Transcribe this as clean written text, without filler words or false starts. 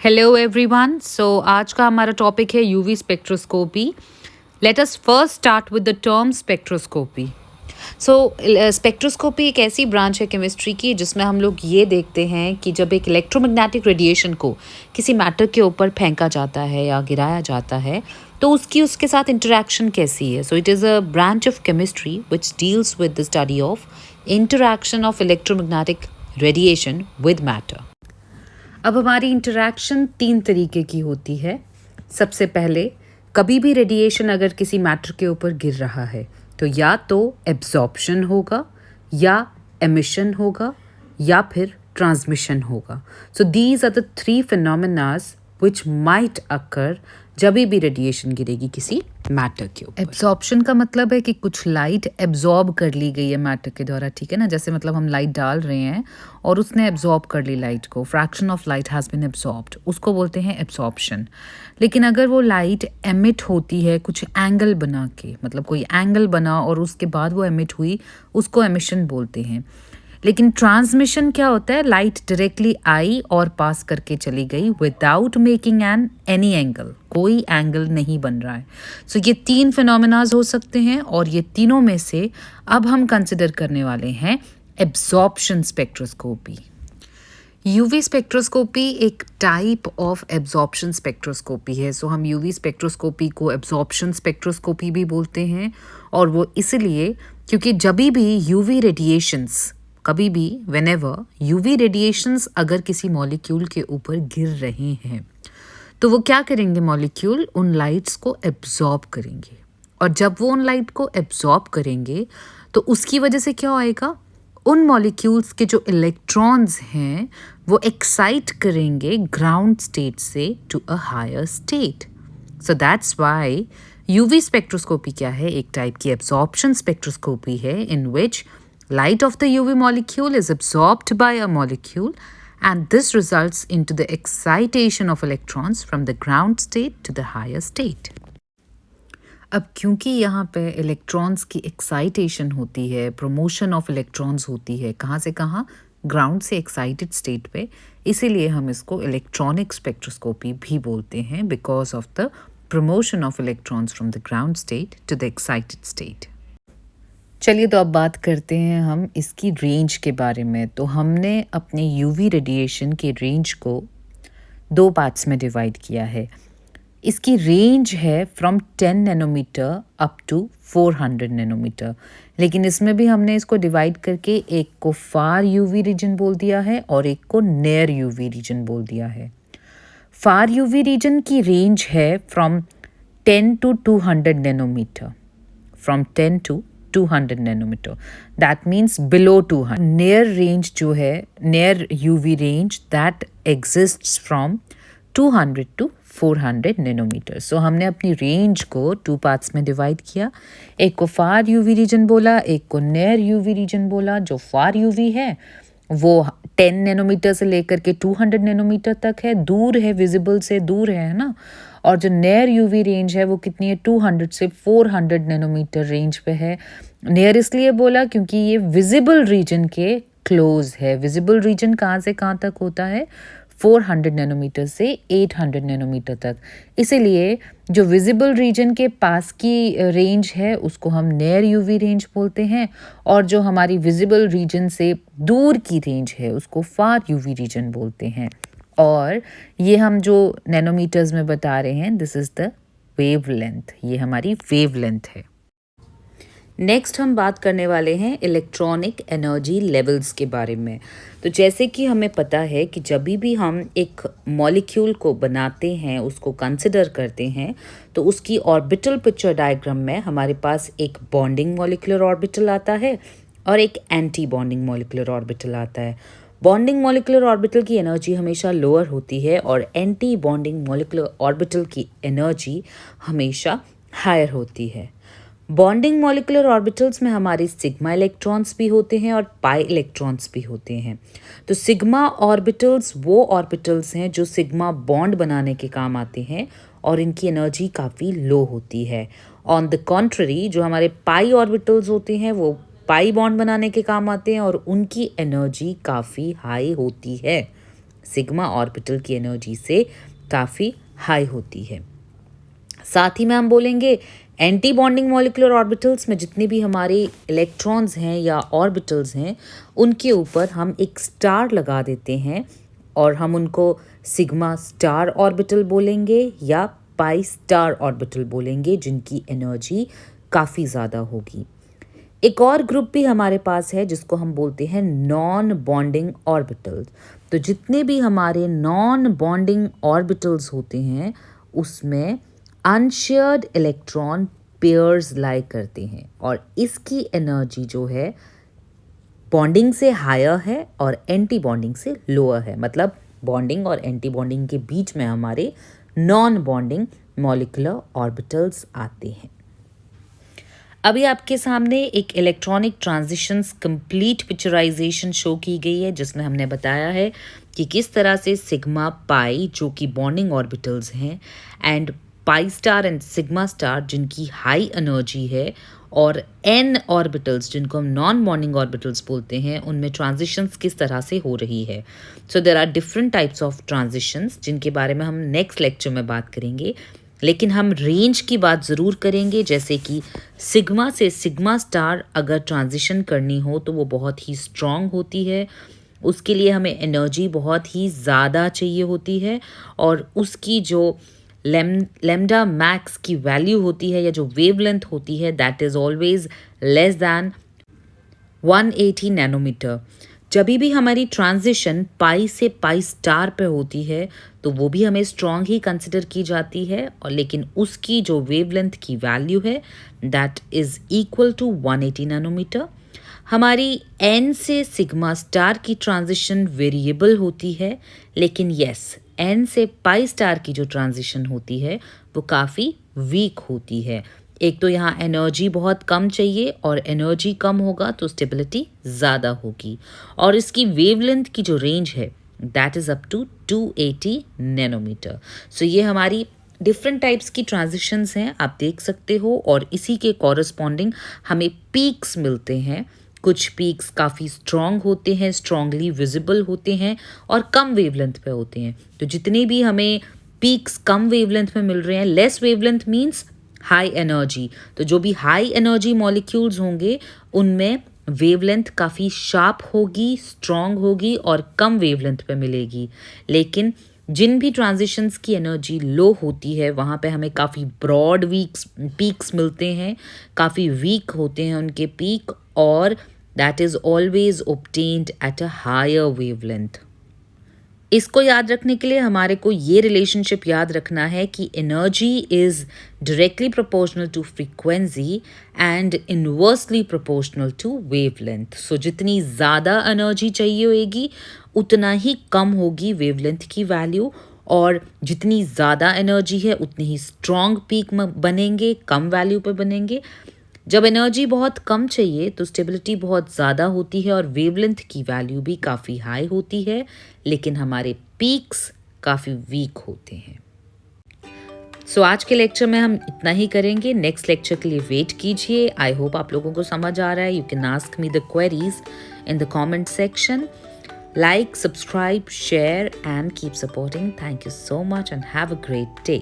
Hello everyone. आज का हमारा टॉपिक है UV spectroscopy. Let us first start with the term spectroscopy. Spectroscopy एक ऐसी ब्रांच है केमिस्ट्री की जिसमें हम लोग ये देखते हैं कि जब एक इलेक्ट्रोमैग्नेटिक रेडिएशन को किसी मैटर के ऊपर फेंका जाता है या गिराया जाता है तो उसके साथ इंटरेक्शन कैसी है। So it is a branch of chemistry which deals with the study of interaction of electromagnetic radiation with matter. अब हमारी इंटरेक्शन 3 तरीके की होती है। सबसे पहले, कभी भी रेडिएशन अगर किसी मैटर के ऊपर गिर रहा है तो या तो एब्जॉर्प्शन होगा या एमिशन होगा या फिर ट्रांसमिशन होगा। So these are the 3 phenomenas which might occur जब भी रेडिएशन गिरेगी किसी मैटर के ऊपर। एब्जॉर्प्शन का मतलब है कि कुछ लाइट एब्जॉर्ब कर ली गई है मैटर के द्वारा, ठीक है ना। जैसे मतलब हम लाइट डाल रहे हैं और उसने एब्जॉर्ब कर ली लाइट को, fraction of light has been absorbed, उसको बोलते हैं एब्जॉर्प्शन। लेकिन अगर वो लाइट एमिट होती है कुछ एंगल बना के, मतलब कोई एंगल बना और उसके बाद वो एमिट हुई, उसको एमिशन बोलते हैं। लेकिन ट्रांसमिशन क्या होता है, लाइट डायरेक्टली आई और पास करके चली गई विदाउट मेकिंग एनी एंगल, कोई एंगल नहीं बन रहा है। सो ये 3 फिनोमेनाज हो सकते हैं और ये तीनों में से अब हम कंसिडर करने वाले हैं एब्जॉर्प्शन स्पेक्ट्रोस्कोपी। यूवी स्पेक्ट्रोस्कोपी एक टाइप ऑफ एब्जॉर्प्शन स्पेक्ट्रोस्कोपी है। सो हम यूवी स्पेक्ट्रोस्कोपी को एब्जॉर्प्शन स्पेक्ट्रोस्कोपी भी बोलते हैं, और वो इसलिए क्योंकि जब भी यूवी रेडिएशंस, कभी भी व्हेनेवर यूवी रेडिएशंस अगर किसी मॉलिक्यूल के ऊपर गिर रहे हैं तो वो क्या करेंगे, मॉलिक्यूल उन लाइट्स को एब्जॉर्ब करेंगे। और जब वो उन लाइट को एब्जॉर्ब करेंगे तो उसकी वजह से क्या होएगा, उन मॉलिक्यूल्स के जो इलेक्ट्रॉन्स हैं वो एक्साइट करेंगे ग्राउंड स्टेट से to a higher state. So that's why UV spectroscopy क्या है, एक टाइप की एब्जॉर्प्शन स्पेक्ट्रोस्कोपी है इन विच light of the UV molecule is absorbed by a molecule, and this results into the excitation of electrons from the ground state to the higher state. अब क्योंकि यहाँ पे electrons की एक्साइटेशन होती है, promotion of electrons होती है, कहाँ से कहाँ, ग्राउंड से एक्साइटेड स्टेट पे, इसीलिए हम इसको इलेक्ट्रॉनिक स्पेक्ट्रोस्कोपी भी बोलते हैं, because of the promotion of electrons from the ground state to the excited state. चलिए तो अब बात करते हैं हम इसकी रेंज के बारे में। तो हमने अपने यूवी रेडिएशन के रेंज को 2 पार्ट्स में डिवाइड किया है। इसकी रेंज है from 10 nanometre up to 400 nanometre, लेकिन इसमें भी हमने इसको डिवाइड करके एक को फार यूवी रीजन बोल दिया है और एक को नियर यूवी रीजन बोल दिया है। फार यूवी रीजन की रेंज है from 10 to 200 nanometer, from 10 to 200 nanometer, that means below 200। Near range जो है, near UV range, that exists from 200 to 400 nanometer. So हमने अपनी रेंज को 2 पार्ट्स में डिवाइड किया, एक को फार यूवी रीजन बोला, एक को नियर यूवी रीजन बोला। जो फार यूवी है वो 10 नैनोमीटर से लेकर के 200 नैनोमीटर तक है, दूर है, विजिबल से दूर है ना। और जो नियर यूवी रेंज है वो कितनी है, 200 से 400 नैनोमीटर रेंज पे है। नियर इसलिए बोला क्योंकि ये विजिबल रीजन के क्लोज है। विजिबल रीजन कहाँ से कहाँ तक होता है, 400 नैनोमीटर से 800 नैनोमीटर तक। इसीलिए जो विजिबल रीजन के पास की रेंज है उसको हम नियर यूवी रेंज बोलते हैं, और जो हमारी विजिबल रीजन से दूर की रेंज है उसको फार यूवी रीजन बोलते हैं। और ये हम जो नैनोमीटर्स में बता रहे हैं, this is the wave length, ये हमारी वेव लेंथ है। नेक्स्ट हम बात करने वाले हैं इलेक्ट्रॉनिक एनर्जी लेवल्स के बारे में। तो जैसे कि हमें पता है कि जब भी हम एक मॉलिक्यूल को बनाते हैं, उसको कंसिडर करते हैं, तो उसकी ऑर्बिटल पिक्चर डायग्राम में हमारे पास एक बॉन्डिंग मॉलिक्यूलर ऑर्बिटल आता है और एक एंटी बॉन्डिंग मॉलिक्यूलर ऑर्बिटल आता है। बॉन्डिंग मॉलिक्यूलर ऑर्बिटल की एनर्जी हमेशा लोअर होती है और एंटी बॉन्डिंग मॉलिक्यूलर ऑर्बिटल की एनर्जी हमेशा हायर होती है। बॉन्डिंग मॉलिक्यूलर ऑर्बिटल्स में हमारे सिग्मा इलेक्ट्रॉन्स भी होते हैं और पाई इलेक्ट्रॉन्स भी होते हैं। तो सिग्मा ऑर्बिटल्स वो ऑर्बिटल्स हैं जो सिग्मा बॉन्ड बनाने के काम आते हैं और इनकी एनर्जी काफ़ी लो होती है। ऑन द कॉन्ट्ररी जो हमारे पाई ऑर्बिटल्स होते हैं वो पाई बॉन्ड बनाने के काम आते हैं और उनकी एनर्जी काफ़ी हाई होती है। सिग्मा ऑर्बिटल की एनर्जी से काफ़ी हाई होती है। साथ ही में हम बोलेंगे एंटी बॉन्डिंग मॉलिक्यूलर ऑर्बिटल्स में जितने भी हमारे इलेक्ट्रॉन्स हैं या ऑर्बिटल्स हैं, उनके ऊपर हम एक स्टार लगा देते हैं और हम उनको सिग्मा स्टार ऑर्बिटल बोलेंगे या पाई स्टार ऑर्बिटल बोलेंगे, जिनकी एनर्जी काफ़ी ज़्यादा होगी। एक और ग्रुप भी हमारे पास है जिसको हम बोलते हैं नॉन बॉन्डिंग ऑर्बिटल्स। तो जितने भी हमारे नॉन बॉन्डिंग ऑर्बिटल्स होते हैं उसमें अनशेयर्ड इलेक्ट्रॉन पेयर्स लाई करते हैं और इसकी एनर्जी जो है बॉन्डिंग से हायर है और एंटी बॉन्डिंग से लोअर है। मतलब बॉन्डिंग और एंटी बॉन्डिंग के बीच में हमारे नॉन बॉन्डिंग मॉलिक्यूलर ऑर्बिटल्स आते हैं। अभी आपके सामने एक electronic transitions complete picturisation show की गई है, जिसमें हमने बताया है कि किस तरह से सिग्मा पाई जो कि बॉन्डिंग ऑर्बिटल्स हैं and pi star and sigma star जिनकी हाई एनर्जी है और एन ऑर्बिटल्स जिनको हम नॉन बॉन्डिंग ऑर्बिटल्स बोलते हैं, उनमें ट्रांजिशंस किस तरह से हो रही है। So there are different types of transitions जिनके बारे में हम नेक्स्ट लेक्चर में बात करेंगे, लेकिन हम रेंज की बात ज़रूर करेंगे। जैसे कि सिग्मा से सिग्मा स्टार अगर ट्रांजिशन करनी हो तो वो बहुत ही स्ट्रॉन्ग होती है, उसके लिए हमें एनर्जी बहुत ही ज़्यादा चाहिए होती है और उसकी जो लेमडा मैक्स की वैल्यू होती है या जो वेवलेंथ होती है that is always less than 180 nanometre. जब भी हमारी ट्रांजिशन पाई से पाई स्टार पे होती है तो वो भी हमें स्ट्रॉन्ग ही कंसिडर की जाती है, और लेकिन उसकी जो वेवलेंथ की वैल्यू है that is equal to 180 nanometre. हमारी एन से सिग्मा स्टार की ट्रांजिशन वेरिएबल होती है, लेकिन यस एन से पाई स्टार की जो ट्रांजिशन होती है वो काफ़ी वीक होती है। एक तो यहाँ एनर्जी बहुत कम चाहिए और एनर्जी कम होगा तो स्टेबिलिटी ज़्यादा होगी, और इसकी वेवलेंथ की जो रेंज है that is up to 280 nanometer. So ये हमारी डिफरेंट टाइप्स की ट्रांजिशंस हैं, आप देख सकते हो, और इसी के कॉरस्पॉन्डिंग हमें पीक्स मिलते हैं। कुछ पीक्स काफ़ी स्ट्रॉन्ग होते हैं, स्ट्रॉन्गली विजिबल होते हैं और कम वेवलेंथ पे होते हैं। तो जितने भी हमें पीक्स कम वेवलेंथ में मिल रहे हैं, less wavelength means high energy, तो जो भी हाई एनर्जी मॉलिक्यूल्स होंगे उनमें वेवलेंथ काफ़ी शार्प होगी, स्ट्रॉन्ग होगी और कम वेवलेंथ पे मिलेगी। लेकिन जिन भी ट्रांजिशंस की एनर्जी लो होती है वहाँ पे हमें काफ़ी ब्रॉड पीक्स मिलते हैं, काफ़ी वीक होते हैं उनके पीक, और that is always obtained at a higher wavelength. इसको याद रखने के लिए हमारे को ये रिलेशनशिप याद रखना है कि energy is directly proportional to frequency and inversely proportional to wavelength. So जितनी ज़्यादा एनर्जी चाहिए होगी उतना ही कम होगी वेवलेंथ की वैल्यू, और जितनी ज़्यादा एनर्जी है उतनी ही स्ट्रॉन्ग पीक बनेंगे, कम वैल्यू पे बनेंगे। जब एनर्जी बहुत कम चाहिए तो स्टेबिलिटी बहुत ज़्यादा होती है और वेवलेंथ की वैल्यू भी काफ़ी हाई होती है, लेकिन हमारे पीक्स काफ़ी वीक होते हैं। सो आज के लेक्चर में हम इतना ही करेंगे, नेक्स्ट लेक्चर के लिए वेट कीजिए। आई होप आप लोगों को समझ आ रहा है। You can ask me the queries in the comment section. Like, subscribe, share and keep supporting. Thank you so much and have a great day.